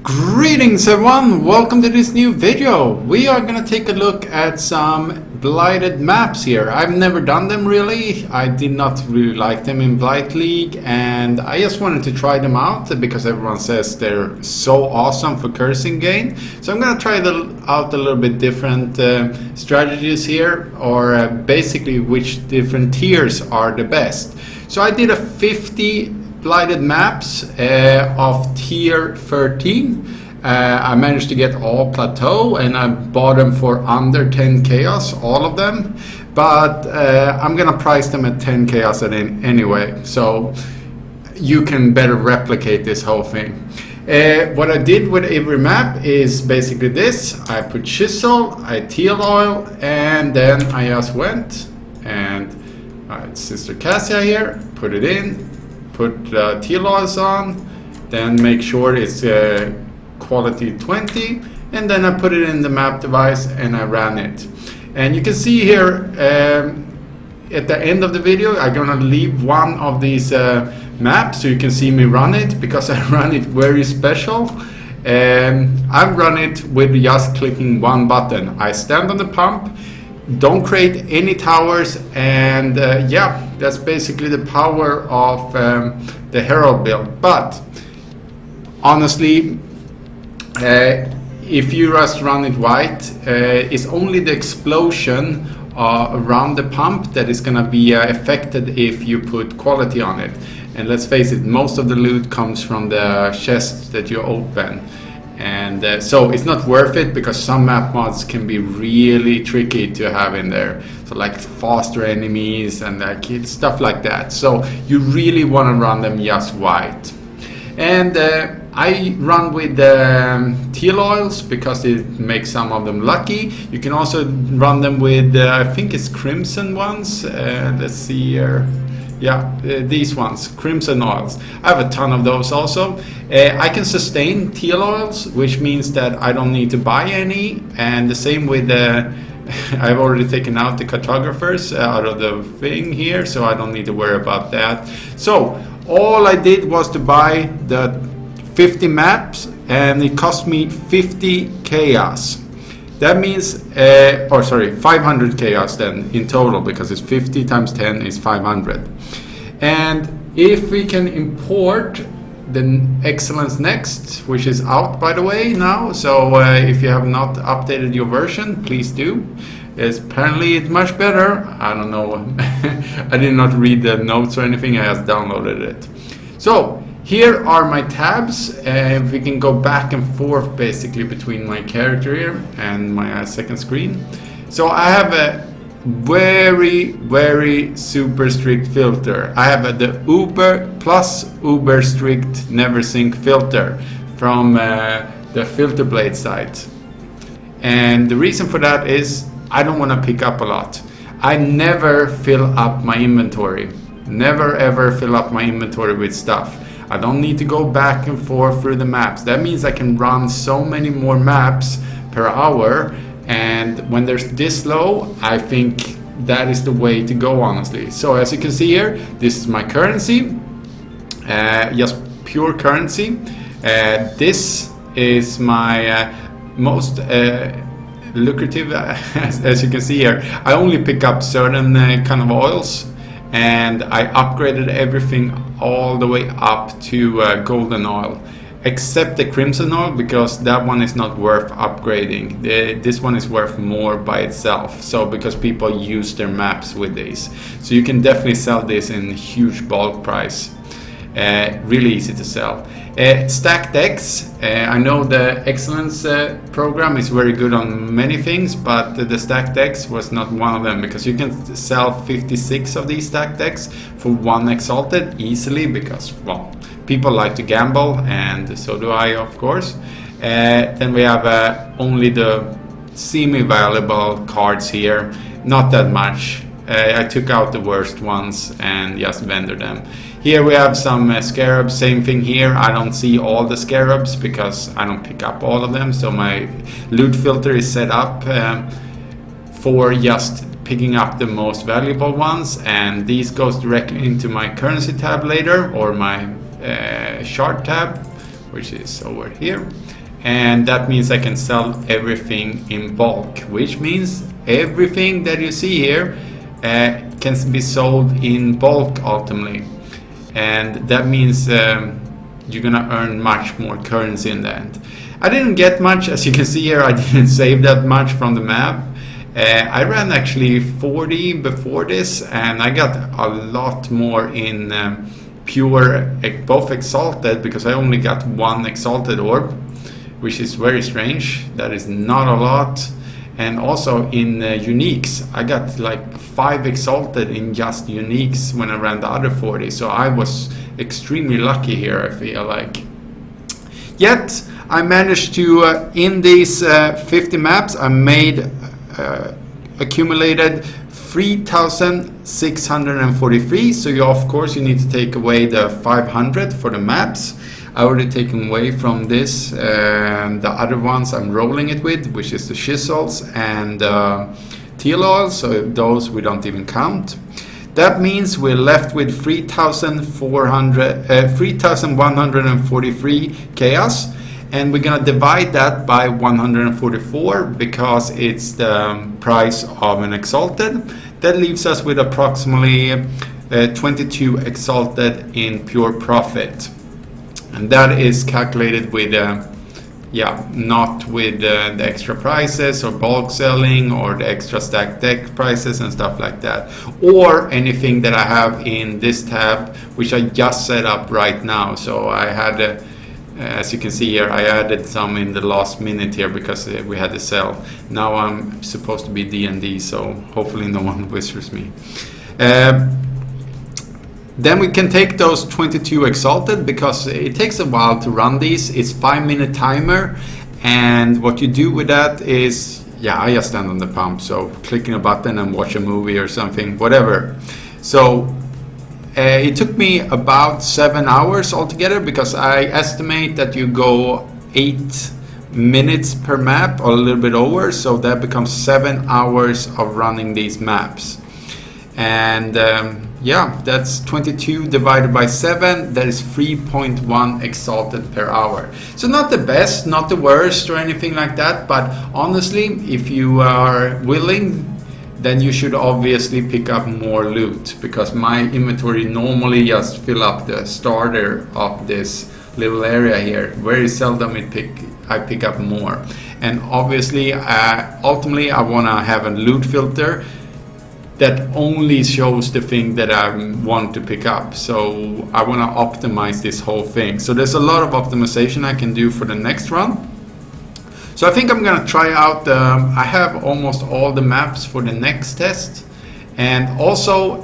Greetings everyone, welcome to this new video. We are gonna take a look at some blighted maps here. I've never done them really. I did not really like them in Blight League and I just wanted to try them out because everyone says they're so awesome for cursing gain. So I'm gonna try out a little bit different strategies here, or basically which different tiers are the best. So I did a 50 blighted maps of tier 13. I managed to get all plateau and I bought them for under 10 chaos, all of them, but I'm gonna price them at 10 chaos anyway, so you can better replicate this whole thing. What I did with every map is basically this. I put chisel, I teal oil, and then I just went and it's Sister Cassia here, put it in, put teal oils on, then make sure it's quality 20, and then I put it in the map device and I ran it. And you can see here at the end of the video I'm gonna leave one of these maps so you can see me run it, because I run it very special. I run it with just clicking one button. I stand on the pump, don't create any towers, and yeah, that's basically the power of the Herald build. But honestly, if you just run it white, it's only the explosion around the pump that is gonna be affected if you put quality on it. And let's face it, most of the loot comes from the chest that you open. And so it's not worth it, because some map mods can be really tricky to have in there. So like faster enemies and stuff like that. So you really want to run them just white. And I run with teal oils because it makes some of them lucky. You can also run them with, I think it's crimson ones. Let's see here. Yeah, these ones, crimson oils. I have a ton of those also. I can sustain teal oils, which means that I don't need to buy any. And the same with I've already taken out the cartographers out of the thing here, so I don't need to worry about that. So all I did was to buy the 50 maps, and it cost me 50 chaos. That means, 500 chaos then in total, because it's 50 times 10 is 500. And if we can import the Excellence Next, which is out by the way now, so if you have not updated your version, please do. Apparently it's much better. I don't know. I did not read the notes or anything, I just downloaded it. So here are my tabs. We can go back and forth basically between my character here and my second screen. So I have a very super strict filter. I have the Uber plus Uber strict never sync filter from the Filter Blade site. And the reason for that is I don't want to pick up a lot. I never fill up my inventory. Never ever fill up my inventory with stuff. I don't need to go back and forth through the maps. That means I can run so many more maps per hour, and when there's this low, I think that is the way to go, honestly. So as you can see here, this is my currency, just pure currency. This is my most lucrative, as you can see here. I only pick up certain kind of oils, and I upgraded everything all the way up to golden oil, except the crimson oil, because that one is not worth upgrading. This one is worth more by itself, so because people use their maps with these, so you can definitely sell this in huge bulk price. Really easy to sell. Stacked decks. I know the Excellence program is very good on many things, but the stacked decks was not one of them, because you can sell 56 of these stacked decks for one Exalted easily, because, well, people like to gamble, and so do I, of course. Then we have only the semi-valuable cards here, not that much. I took out the worst ones and just vendor them. Here we have some scarabs, same thing here. I don't see all the scarabs because I don't pick up all of them, so my loot filter is set up for just picking up the most valuable ones, and these goes directly into my currency tab later, or my shard tab, which is over here. and that means I can sell everything in bulk, which means everything that you see here can be sold in bulk ultimately, and that means you're gonna earn much more currency in the end. I didn't get much, as you can see here. I didn't save that much from the map. I ran actually 40 before this, and I got a lot more in pure, both exalted, because I only got one exalted orb, which is very strange. That is not a lot. And also in uniques, I got like 5 exalted in just uniques when I ran the other 40. So I was extremely lucky here, I feel like. Yet I managed to, in these 50 maps, I made accumulated 3,643. So you, of course, you need to take away the 500 for the maps. I already taken away from this the other ones I'm rolling it with, which is the chisels and teal oil, so those we don't even count. That means we're left with 3,143 chaos, and we're gonna divide that by 144 because it's the price of an exalted. That leaves us with approximately 22 exalted in pure profit. And that is calculated with, not with the extra prices or bulk selling or the extra stacked deck prices and stuff like that, or anything that I have in this tab, which I just set up right now. So I had, as you can see here, I added some in the last minute here because we had to sell. Now I'm supposed to be D&D, so hopefully no one whispers me. Then we can take those 22 exalted, because it takes a while to run these. It's 5-minute timer, and what you do with that is, I just stand on the pump, so clicking a button and watch a movie or something, whatever. So it took me about 7 hours altogether, because I estimate that you go 8 minutes per map or a little bit over, so that becomes 7 hours of running these maps. And that's 22 divided by 7. That is 3.1 exalted per hour. So not the best, not the worst or anything like that, but honestly, if you are willing, then you should obviously pick up more loot, because my inventory normally just fill up the starter of this little area here. Very seldom I pick up more. And obviously, ultimately, I want to have a loot filter that only shows the thing that I want to pick up. So I want to optimize this whole thing. So there's a lot of optimization I can do for the next run. So I think I'm gonna try out, I have almost all the maps for the next test. And also,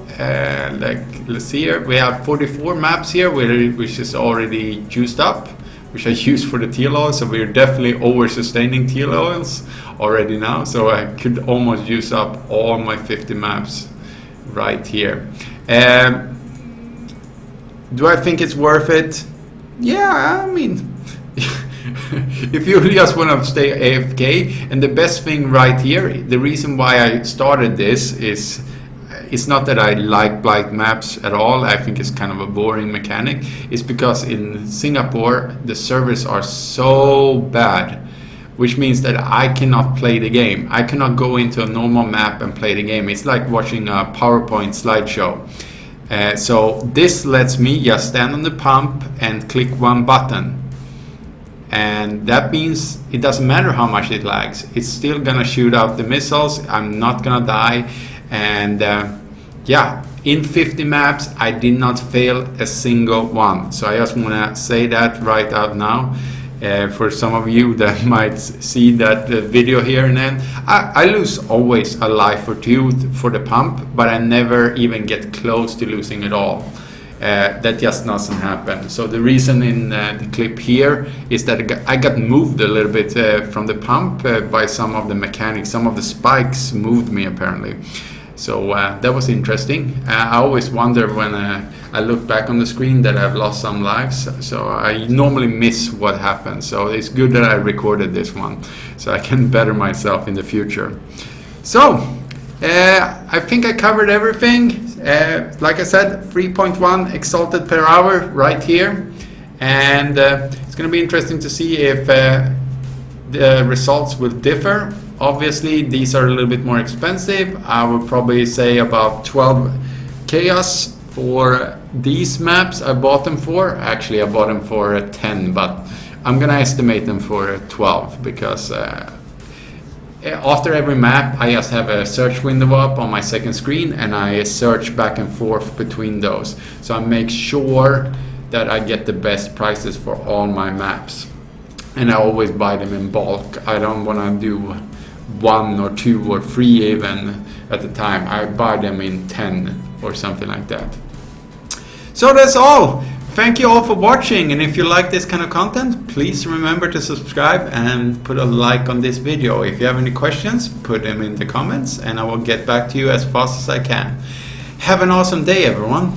let's see here, we have 44 maps here, which is already juiced up, which I use for the teal oil. So we're definitely over sustaining teal oils already now. So I could almost use up all my 50 maps right here. Do I think it's worth it? Yeah, I mean, if you just want to stay AFK, and the best thing right here, the reason why I started this is, it's not that I like blight maps at all. I think it's kind of a boring mechanic. It's because in Singapore the servers are so bad, which means that I cannot play the game. I cannot go into a normal map and play the game. It's like watching a PowerPoint slideshow. So this lets me just stand on the pump and click one button. And that means it doesn't matter how much it lags. It's still gonna shoot out the missiles. I'm not gonna die. And in 50 maps, I did not fail a single one. So I just wanna say that right out now. For some of you that might see that video here and then, I lose always a life or two for the pump, but I never even get close to losing it all. That just doesn't happen. So the reason in the clip here is that I got moved a little bit from the pump by some of the mechanics. Some of the spikes moved me apparently. So that was interesting. I always wonder when I look back on the screen that I've lost some lives. So I normally miss what happened. So it's good that I recorded this one, so I can better myself in the future. So I think I covered everything. Like I said, 3.1 exalted per hour right here. And it's going to be interesting to see if the results will differ. Obviously these are a little bit more expensive. I would probably say about 12 chaos for these maps. I bought them for, actually I bought them for 10, but I'm gonna estimate them for 12 because after every map I just have a search window up on my second screen and I search back and forth between those, so I make sure that I get the best prices for all my maps, and I always buy them in bulk. I don't want to do 1 or 2 or 3 even at the time. I buy them in 10 or something like that. So that's all. Thank you all for watching, and if you like this kind of content, please remember to subscribe and put a like on this video. If you have any questions, put them in the comments and I will get back to you as fast as I can. Have an awesome day, everyone.